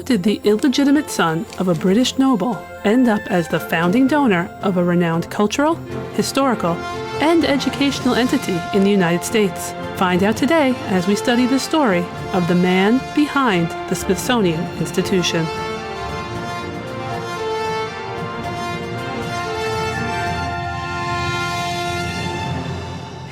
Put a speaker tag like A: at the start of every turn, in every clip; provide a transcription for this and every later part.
A: How did the illegitimate son of a British noble end up as the founding donor of a renowned cultural, historical, and educational entity in the United States? Find out today as we study the story of the man behind the Smithsonian Institution.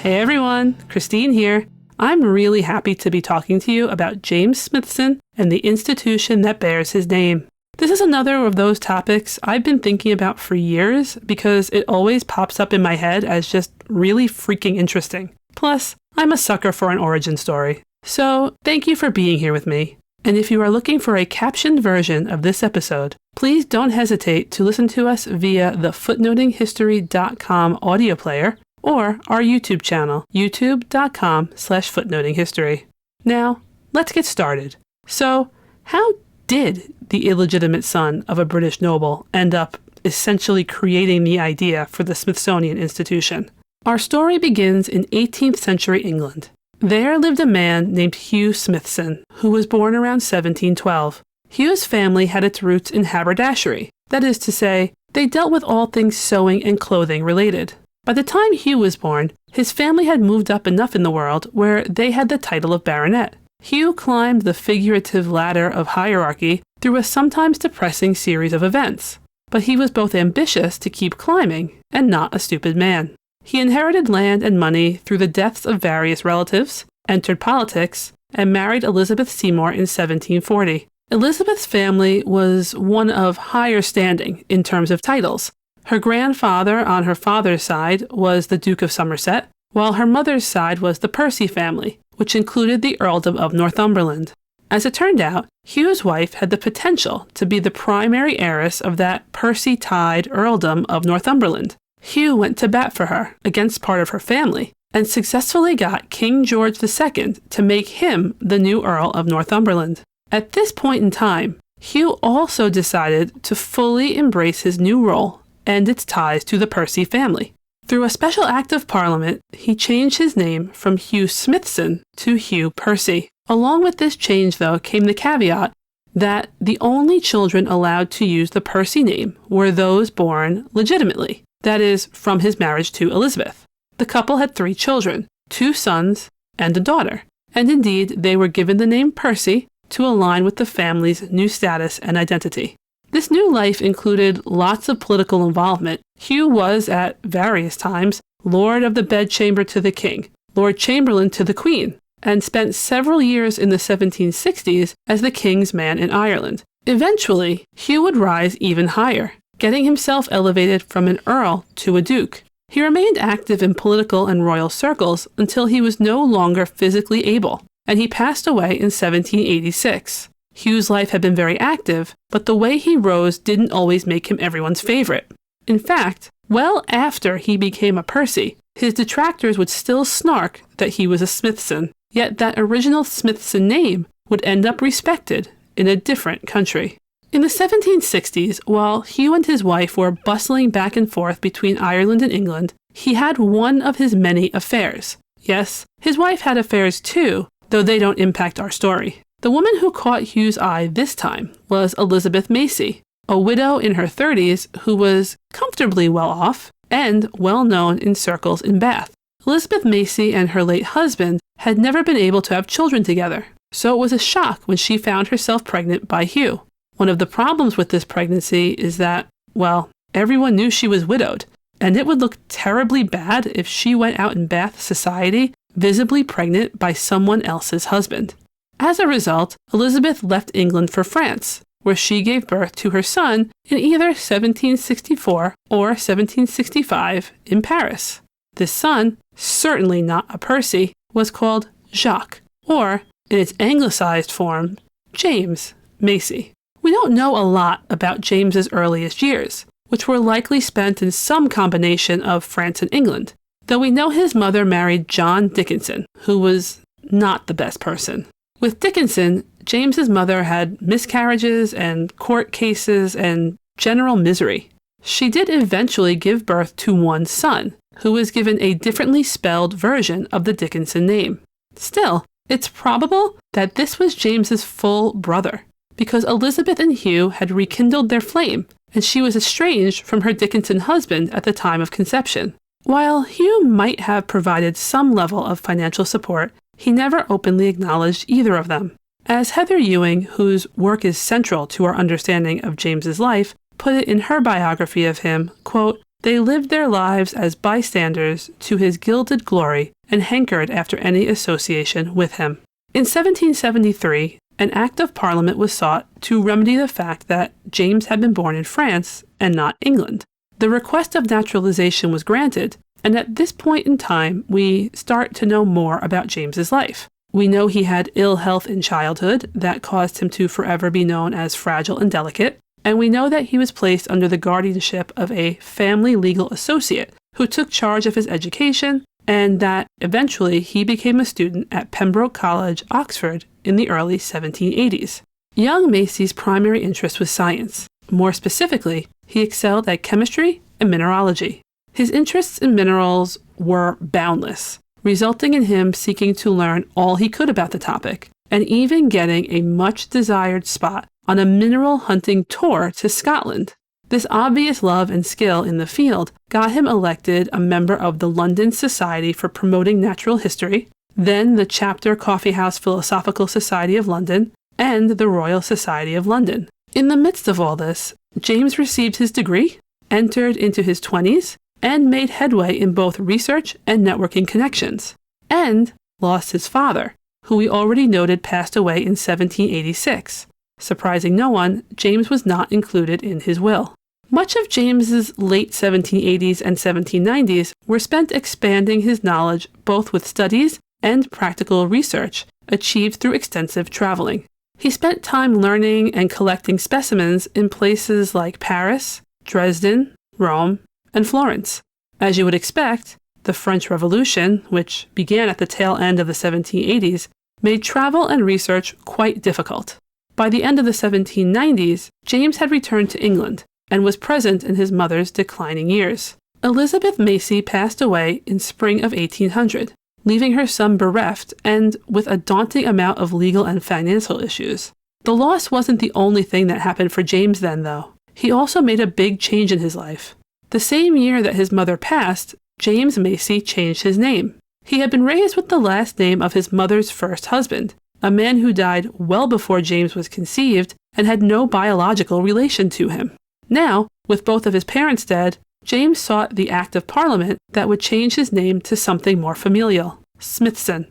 A: Hey everyone, Christine here. I'm really happy to be talking to you about James Smithson and the institution that bears his name. This is another of those topics I've been thinking about for years because it always pops up in my head as just really freaking interesting. Plus, I'm a sucker for an origin story. So, thank you for being here with me. And if you are looking for a captioned version of this episode, please don't hesitate to listen to us via the footnotinghistory.com audio player or our YouTube channel, youtube.com/footnotinghistory. Now, let's get started. So, how did the illegitimate son of a British noble end up essentially creating the idea for the Smithsonian Institution? Our story begins in 18th century England. There lived a man named Hugh Smithson, who was born around 1712. Hugh's family had its roots in haberdashery. That is to say, they dealt with all things sewing and clothing related. By the time Hugh was born, his family had moved up enough in the world where they had the title of baronet. Hugh climbed the figurative ladder of hierarchy through a sometimes depressing series of events. But he was both ambitious to keep climbing and not a stupid man. He inherited land and money through the deaths of various relatives, entered politics, and married Elizabeth Seymour in 1740. Elizabeth's family was one of higher standing in terms of titles. Her grandfather on her father's side was the Duke of Somerset, while her mother's side was the Percy family, which included the earldom of Northumberland. As it turned out, Hugh's wife had the potential to be the primary heiress of that Percy-tied earldom of Northumberland. Hugh went to bat for her against part of her family and successfully got King George II to make him the new Earl of Northumberland. At this point in time, Hugh also decided to fully embrace his new role and its ties to the Percy family. Through a special act of Parliament, he changed his name from Hugh Smithson to Hugh Percy. Along with this change, though, came the caveat that the only children allowed to use the Percy name were those born legitimately, that is, from his marriage to Elizabeth. The couple had 3 children, 2 sons and a daughter, and indeed they were given the name Percy to align with the family's new status and identity. This new life included lots of political involvement. Hugh was, at various times, Lord of the Bedchamber to the King, Lord Chamberlain to the Queen, and spent several years in the 1760s as the King's man in Ireland. Eventually, Hugh would rise even higher, getting himself elevated from an earl to a duke. He remained active in political and royal circles until he was no longer physically able, and he passed away in 1786. Hugh's life had been very active, but the way he rose didn't always make him everyone's favorite. In fact, well after he became a Percy, his detractors would still snark that he was a Smithson, yet that original Smithson name would end up respected in a different country. In the 1760s, while Hugh and his wife were bustling back and forth between Ireland and England, he had one of his many affairs. Yes, his wife had affairs too, though they don't impact our story. The woman who caught Hugh's eye this time was Elizabeth Macy, a widow in her 30s who was comfortably well off and well known in circles in Bath. Elizabeth Macy and her late husband had never been able to have children together, so it was a shock when she found herself pregnant by Hugh. One of the problems with this pregnancy is that, well, everyone knew she was widowed, and it would look terribly bad if she went out in Bath society visibly pregnant by someone else's husband. As a result, Elizabeth left England for France, where she gave birth to her son in either 1764 or 1765 in Paris. This son, certainly not a Percy, was called Jacques, or, in its anglicized form, James Macy. We don't know a lot about James's earliest years, which were likely spent in some combination of France and England, though we know his mother married John Dickinson, who was not the best person. With Dickinson, James's mother had miscarriages and court cases and general misery. She did eventually give birth to one son, who was given a differently spelled version of the Dickinson name. Still, it's probable that this was James's full brother. because Elizabeth and Hugh had rekindled their flame, and she was estranged from her Dickinson husband at the time of conception. While Hugh might have provided some level of financial support, he never openly acknowledged either of them. As Heather Ewing, whose work is central to our understanding of James's life, put it in her biography of him, quote, "They lived their lives as bystanders to his gilded glory and hankered after any association with him." In 1773, an Act of Parliament was sought to remedy the fact that James had been born in France and not England. The request of naturalization was granted, and at this point in time, we start to know more about James's life. We know he had ill health in childhood that caused him to forever be known as fragile and delicate, and we know that he was placed under the guardianship of a family legal associate who took charge of his education, and that eventually he became a student at Pembroke College, Oxford, in the early 1780s. Young Macy's primary interest was science. More specifically, he excelled at chemistry and mineralogy. His interests in minerals were boundless, resulting in him seeking to learn all he could about the topic, and even getting a much-desired spot on a mineral hunting tour to Scotland. This obvious love and skill in the field got him elected a member of the London Society for Promoting Natural History, then the Chapter Coffeehouse Philosophical Society of London, and the Royal Society of London. In the midst of all this, James received his degree, entered into his 20s, and made headway in both research and networking connections, and lost his father, who we already noted passed away in 1786. Surprising no one, James was not included in his will. Much of James's late 1780s and 1790s were spent expanding his knowledge both with studies and practical research achieved through extensive traveling. He spent time learning and collecting specimens in places like Paris, Dresden, Rome, and Florence. As you would expect, the French Revolution, which began at the tail end of the 1780s, made travel and research quite difficult. By the end of the 1790s, James had returned to England and was present in his mother's declining years. Elizabeth Macy passed away in spring of 1800, leaving her son bereft and with a daunting amount of legal and financial issues. The loss wasn't the only thing that happened for James then, though. He also made a big change in his life. The same year that his mother passed, James Macy changed his name. He had been raised with the last name of his mother's first husband, a man who died well before James was conceived and had no biological relation to him. Now, with both of his parents dead, James sought the Act of Parliament that would change his name to something more familial, Smithson.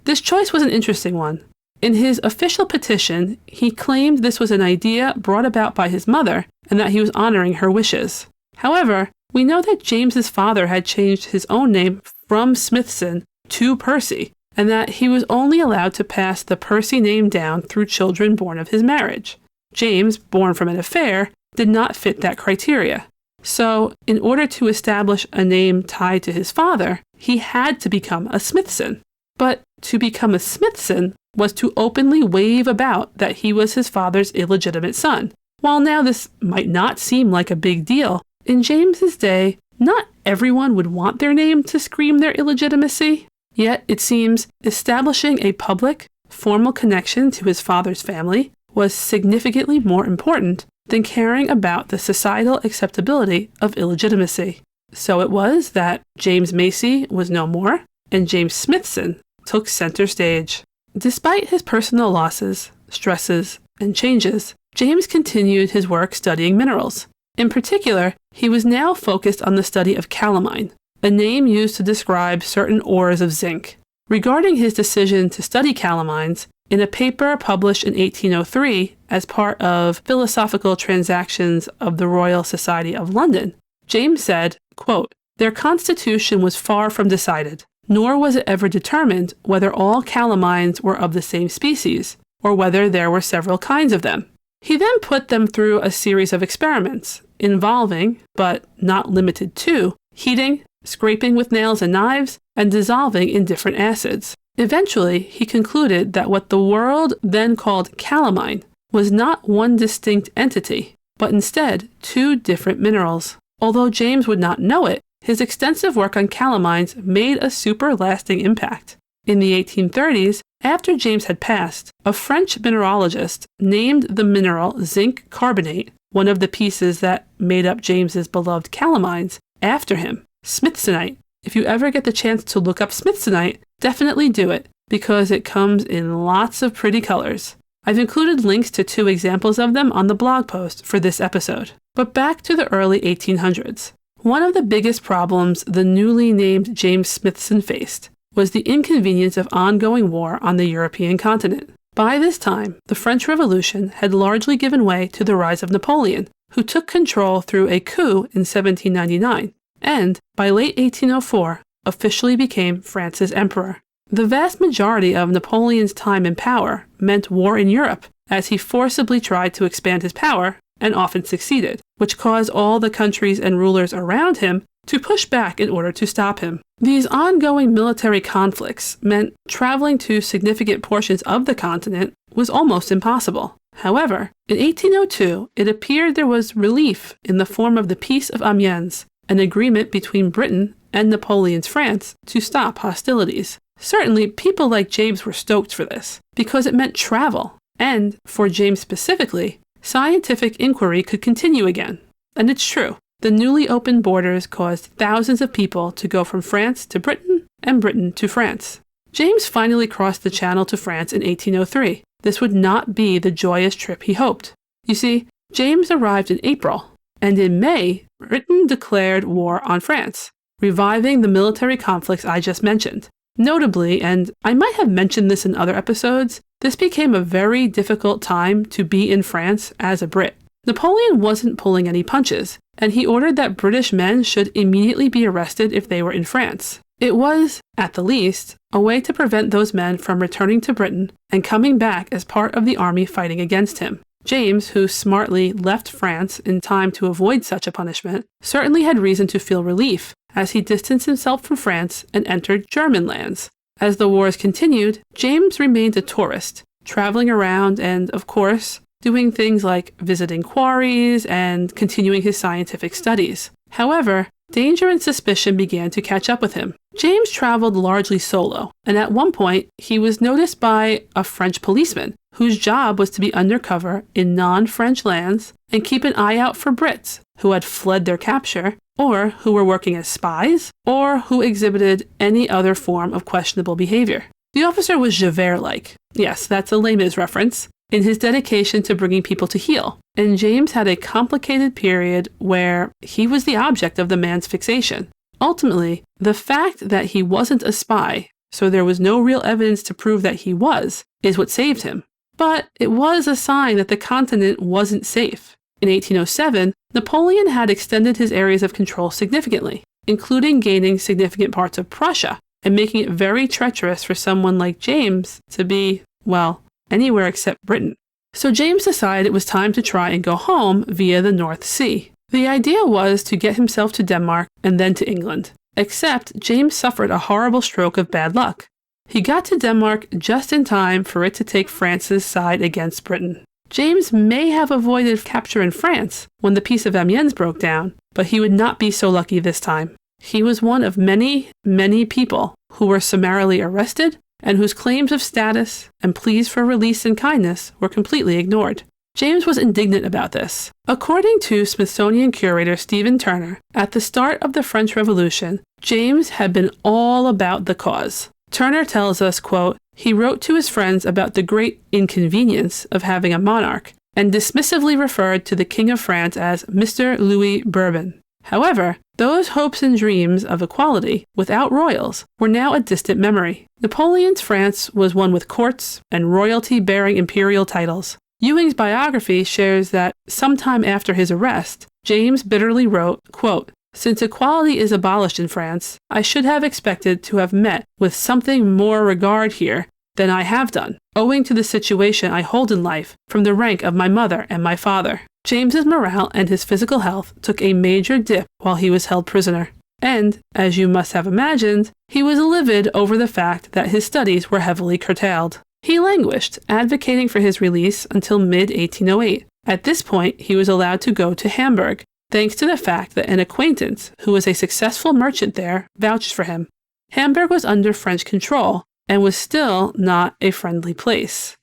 A: This choice was an interesting one. In his official petition, he claimed this was an idea brought about by his mother and that he was honoring her wishes. However, we know that James's father had changed his own name from Smithson to Percy, and that he was only allowed to pass the Percy name down through children born of his marriage. James, born from an affair, did not fit that criteria. So, in order to establish a name tied to his father, he had to become a Smithson. But to become a Smithson was to openly wave about that he was his father's illegitimate son. While now this might not seem like a big deal, in James's day, not everyone would want their name to scream their illegitimacy. Yet, it seems, establishing a public, formal connection to his father's family was significantly more important than caring about the societal acceptability of illegitimacy. So it was that James Macy was no more, and James Smithson took center stage. Despite his personal losses, stresses, and changes, James continued his work studying minerals. In particular, he was now focused on the study of calamine, a name used to describe certain ores of zinc. Regarding his decision to study calamines, in a paper published in 1803 as part of Philosophical Transactions of the Royal Society of London, James said, quote, "Their constitution was far from decided, nor was it ever determined whether all calamines were of the same species, or whether there were several kinds of them." He then put them through a series of experiments involving, but not limited to, heating, scraping with nails and knives, and dissolving in different acids. Eventually, he concluded that what the world then called calamine was not one distinct entity, but instead two different minerals. Although James would not know it, his extensive work on calamines made a super-lasting impact. In the 1830s, After James had passed, a French mineralogist named the mineral zinc carbonate, one of the pieces that made up James's beloved calamines, after him, Smithsonite. If you ever get the chance to look up Smithsonite, definitely do it, because it comes in lots of pretty colors. I've included links to 2 examples of them on the blog post for this episode. But back to the early 1800s. One of the biggest problems the newly named James Smithson faced was the inconvenience of ongoing war on the European continent. By this time, the French Revolution had largely given way to the rise of Napoleon, who took control through a coup in 1799, and, by late 1804, officially became France's emperor. The vast majority of Napoleon's time in power meant war in Europe, as he forcibly tried to expand his power, and often succeeded, which caused all the countries and rulers around him to push back in order to stop him. These ongoing military conflicts meant traveling to significant portions of the continent was almost impossible. However, in 1802, it appeared there was relief in the form of the Peace of Amiens, an agreement between Britain and Napoleon's France to stop hostilities. Certainly, people like James were stoked for this, because it meant travel, and, for James specifically, scientific inquiry could continue again. And it's true. The newly opened borders caused thousands of people to go from France to Britain and Britain to France. James finally crossed the Channel to France in 1803. This would not be the joyous trip he hoped. You see, James arrived in April, and in May, Britain declared war on France, reviving the military conflicts I just mentioned. Notably, and I might have mentioned this in other episodes, this became a very difficult time to be in France as a Brit. Napoleon wasn't pulling any punches, and he ordered that British men should immediately be arrested if they were in France. It was, at the least, a way to prevent those men from returning to Britain and coming back as part of the army fighting against him. James, who smartly left France in time to avoid such a punishment, certainly had reason to feel relief as he distanced himself from France and entered German lands. As the wars continued, James remained a tourist, traveling around and, of course, doing things like visiting quarries and continuing his scientific studies. However, danger and suspicion began to catch up with him. James traveled largely solo, and at one point, he was noticed by a French policeman whose job was to be undercover in non-French lands and keep an eye out for Brits who had fled their capture, or who were working as spies, or who exhibited any other form of questionable behavior. The officer was Javert-like. Yes, that's a Les Mis reference, in his dedication to bringing people to heel. And James had a complicated period where he was the object of the man's fixation. Ultimately, the fact that he wasn't a spy, so there was no real evidence to prove that he was, is what saved him. But it was a sign that the continent wasn't safe. In 1807, Napoleon had extended his areas of control significantly, including gaining significant parts of Prussia and making it very treacherous for someone like James to be, well, anywhere except Britain. So James decided it was time to try and go home via the North Sea. The idea was to get himself to Denmark and then to England. Except James suffered a horrible stroke of bad luck. He got to Denmark just in time for it to take France's side against Britain. James may have avoided capture in France when the Peace of Amiens broke down, but he would not be so lucky this time. He was one of many, many people who were summarily arrested and whose claims of status and pleas for release and kindness were completely ignored. James was indignant about this. According to Smithsonian curator Stephen Turner, at the start of the French Revolution, James had been all about the cause. Turner tells us, quote, he wrote to his friends about the great inconvenience of having a monarch, and dismissively referred to the King of France as Mr. Louis Bourbon. However, those hopes and dreams of equality without royals were now a distant memory. Napoleon's France was one with courts and royalty bearing imperial titles. Ewing's biography shares that sometime after his arrest, James bitterly wrote, quote, since equality is abolished in France, I should have expected to have met with something more regard here than I have done, owing to the situation I hold in life from the rank of my mother and my father. James's morale and his physical health took a major dip while he was held prisoner. And, as you must have imagined, he was livid over the fact that his studies were heavily curtailed. He languished, advocating for his release until mid-1808. At this point, he was allowed to go to Hamburg, thanks to the fact that an acquaintance who was a successful merchant there vouched for him. Hamburg was under French control, and was still not a friendly place.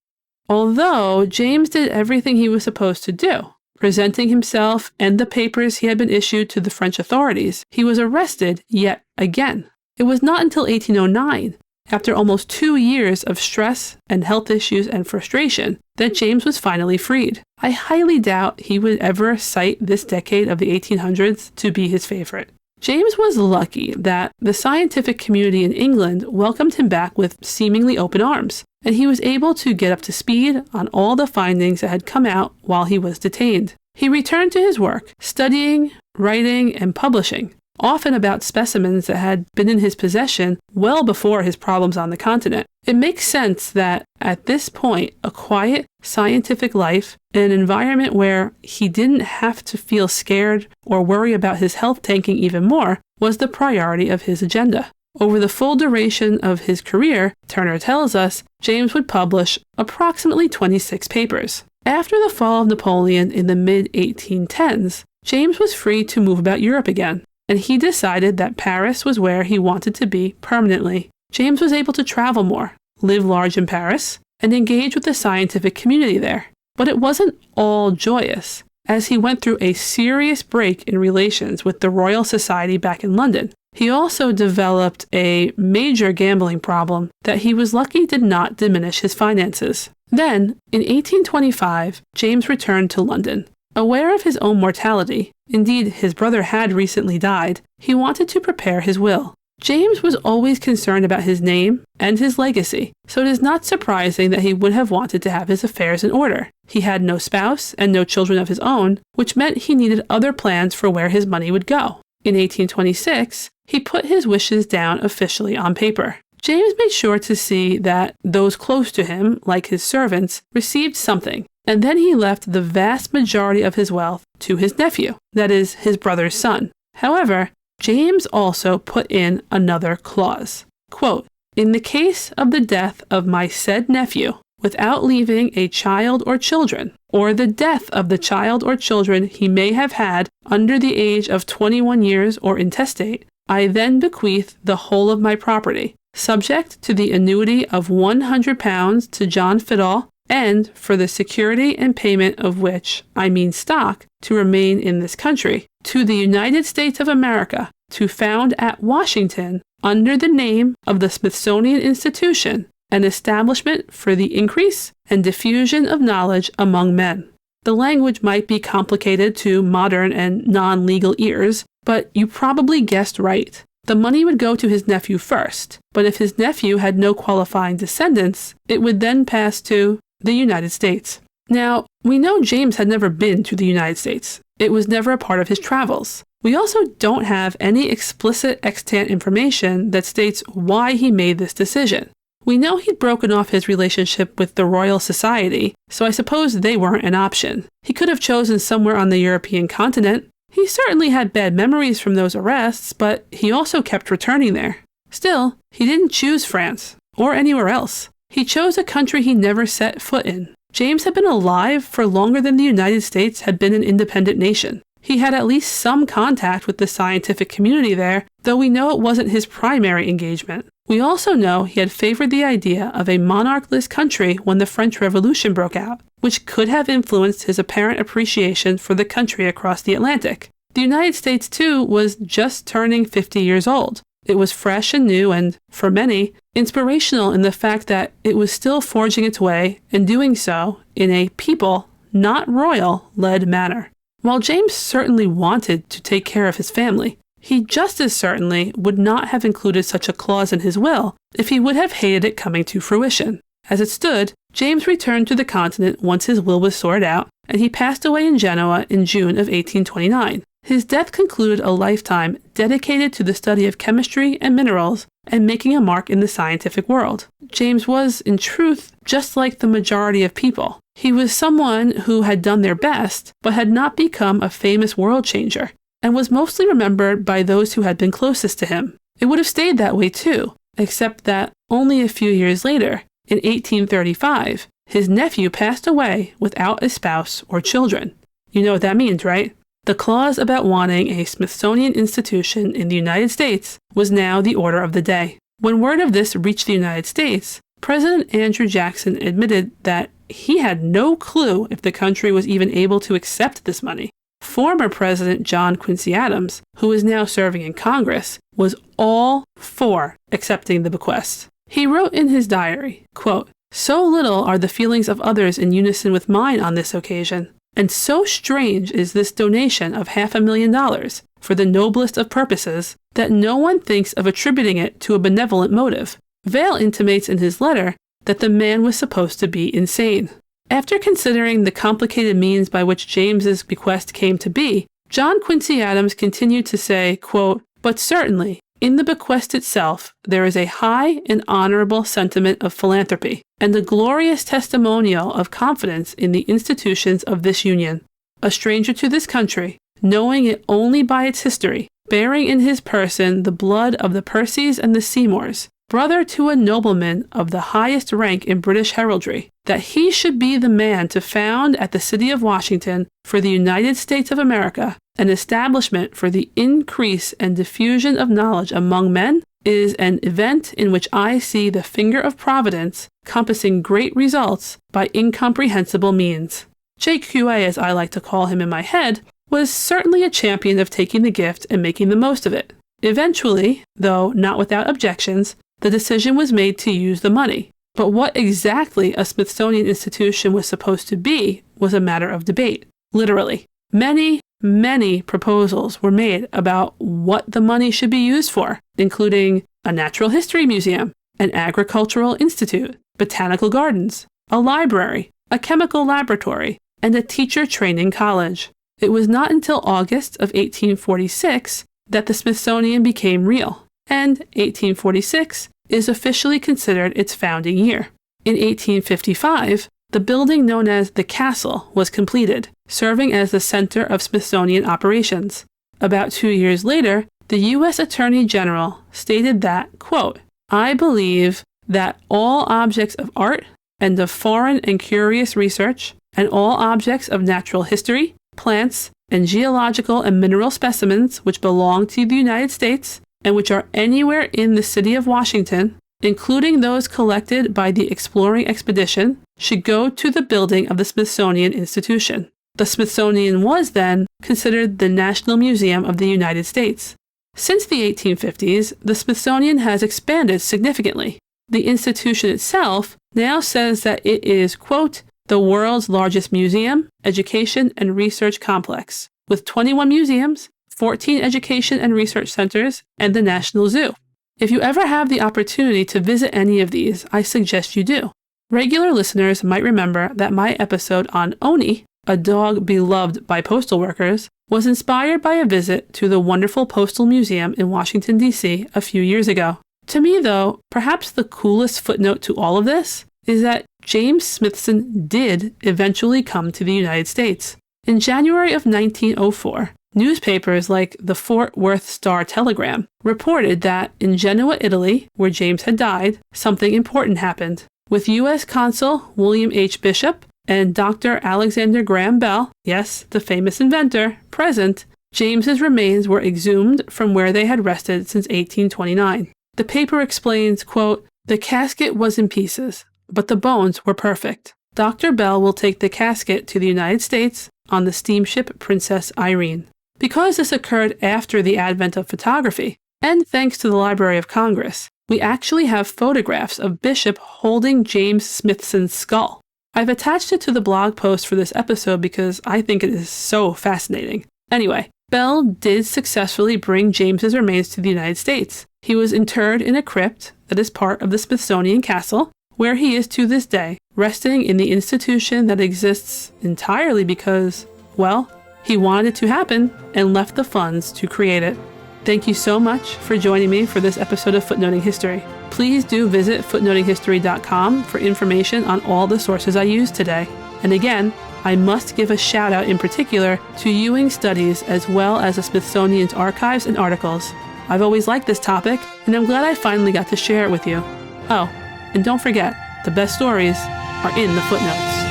A: Although James did everything he was supposed to do, presenting himself and the papers he had been issued to the French authorities, he was arrested yet again. It was not until 1809, after almost 2 years of stress and health issues and frustration, that James was finally freed. I highly doubt he would ever cite this decade of the 1800s to be his favorite. James was lucky that the scientific community in England welcomed him back with seemingly open arms, and he was able to get up to speed on all the findings that had come out while he was detained. He returned to his work, studying, writing, and publishing, often about specimens that had been in his possession well before his problems on the continent. It makes sense that, at this point, a quiet, scientific life in an environment where he didn't have to feel scared or worry about his health tanking even more was the priority of his agenda. Over the full duration of his career, Turner tells us, James would publish approximately 26 papers. After the fall of Napoleon in the mid-1810s, James was free to move about Europe again, and he decided that Paris was where he wanted to be permanently. James was able to travel more, live large in Paris, and engage with the scientific community there. But it wasn't all joyous, as he went through a serious break in relations with the Royal Society back in London. He also developed a major gambling problem that he was lucky did not diminish his finances. Then, in 1825, James returned to London. Aware of his own mortality, indeed his brother had recently died, he wanted to prepare his will. James was always concerned about his name and his legacy, so it is not surprising that he would have wanted to have his affairs in order. He had no spouse and no children of his own, which meant he needed other plans for where his money would go. In 1826, he put his wishes down officially on paper. James made sure to see that those close to him, like his servants, received something, and then he left the vast majority of his wealth to his nephew, that is, his brother's son. However, James also put in another clause. Quote, "In the case of the death of my said nephew, without leaving a child or children, or the death of the child or children he may have had under the age of 21 years or intestate, I then bequeath the whole of my property, subject to the annuity of £100 to John Fiddle, and for the security and payment of which, I mean stock, to remain in this country, to the United States of America, to found at Washington, under the name of the Smithsonian Institution, an establishment for the increase and diffusion of knowledge among men." The language might be complicated to modern and non-legal ears, but you probably guessed right. The money would go to his nephew first, but if his nephew had no qualifying descendants, it would then pass to the United States. Now, we know James had never been to the United States. It was never a part of his travels. We also don't have any explicit extant information that states why he made this decision. We know he'd broken off his relationship with the Royal Society, so I suppose they weren't an option. He could have chosen somewhere on the European continent. He certainly had bad memories from those arrests, but he also kept returning there. Still, he didn't choose France, or anywhere else. He chose a country he never set foot in. James had been alive for longer than the United States had been an independent nation. He had at least some contact with the scientific community there, though we know it wasn't his primary engagement. We also know he had favored the idea of a monarchless country when the French Revolution broke out, which could have influenced his apparent appreciation for the country across the Atlantic. The United States, too, was just turning 50 years old. It was fresh and new and, for many, inspirational in the fact that it was still forging its way and doing so in a people, not royal-led manner. While James certainly wanted to take care of his family, he just as certainly would not have included such a clause in his will if he would have hated it coming to fruition. As it stood, James returned to the continent once his will was sorted out, and he passed away in Genoa in June of 1829. His death concluded a lifetime dedicated to the study of chemistry and minerals and making a mark in the scientific world. James was, in truth, just like the majority of people. He was someone who had done their best, but had not become a famous world changer, and was mostly remembered by those who had been closest to him. It would have stayed that way too, except that only a few years later, in 1835, his nephew passed away without a spouse or children. You know what that means, right? The clause about wanting a Smithsonian Institution in the United States was now the order of the day. When word of this reached the United States, President Andrew Jackson admitted that he had no clue if the country was even able to accept this money. Former President John Quincy Adams, who is now serving in Congress, was all for accepting the bequest. He wrote in his diary, quote, "So little are the feelings of others in unison with mine on this occasion, and so strange is this donation of $500,000 for the noblest of purposes, that no one thinks of attributing it to a benevolent motive." Vail intimates in his letter that the man was supposed to be insane. After considering the complicated means by which James's bequest came to be, John Quincy Adams continued to say, quote, "But certainly, in the bequest itself, there is a high and honorable sentiment of philanthropy, and a glorious testimonial of confidence in the institutions of this Union. A stranger to this country, knowing it only by its history, bearing in his person the blood of the Percys and the Seymours, brother to a nobleman of the highest rank in British heraldry, that he should be the man to found at the city of Washington for the United States of America an establishment for the increase and diffusion of knowledge among men, is an event in which I see the finger of Providence compassing great results by incomprehensible means." JQA, as I like to call him in my head, was certainly a champion of taking the gift and making the most of it. Eventually, though not without objections, the decision was made to use the money. But what exactly a Smithsonian institution was supposed to be was a matter of debate. Literally, many proposals were made about what the money should be used for, including a natural history museum, an agricultural institute, botanical gardens, a library, a chemical laboratory, and a teacher training college. It was not until August of 1846 that the Smithsonian became real, and 1846 is officially considered its founding year. In 1855, the building known as the Castle was completed, serving as the center of Smithsonian operations. About 2 years later, the U.S. Attorney General stated that, quote, "I believe that all objects of art and of foreign and curious research, and all objects of natural history, plants, and geological and mineral specimens which belong to the United States, and which are anywhere in the city of Washington, including those collected by the exploring expedition, should go to the building of the Smithsonian Institution." The Smithsonian was then considered the National Museum of the United States. Since the 1850s, the Smithsonian has expanded significantly. The institution itself now says that it is, quote, "the world's largest museum, education, and research complex, with 21 museums, 14 education and research centers, and the National Zoo." If you ever have the opportunity to visit any of these, I suggest you do. Regular listeners might remember that my episode on Oni, a dog beloved by postal workers, was inspired by a visit to the wonderful Postal Museum in Washington, D.C. a few years ago. To me, though, perhaps the coolest footnote to all of this is that James Smithson did eventually come to the United States. In January of 1904, newspapers like the Fort Worth Star-Telegram reported that in Genoa, Italy, where James had died, something important happened. With U.S. Consul William H. Bishop and Dr. Alexander Graham Bell, yes, the famous inventor, present, James's remains were exhumed from where they had rested since 1829. The paper explains, quote, "The casket was in pieces, but the bones were perfect. Dr. Bell will take the casket to the United States on the steamship Princess Irene." Because this occurred after the advent of photography, and thanks to the Library of Congress, we actually have photographs of Bishop holding James Smithson's skull. I've attached it to the blog post for this episode because I think it is so fascinating. Anyway, Bell did successfully bring James's remains to the United States. He was interred in a crypt that is part of the Smithsonian Castle, where he is to this day, resting in the institution that exists entirely because, well, he wanted it to happen and left the funds to create it. Thank you so much for joining me for this episode of Footnoting History. Please do visit footnotinghistory.com for information on all the sources I used today. And again, I must give a shout out in particular to Ewing Studies as well as the Smithsonian's archives and articles. I've always liked this topic, and I'm glad I finally got to share it with you. Oh, and don't forget, the best stories are in the footnotes.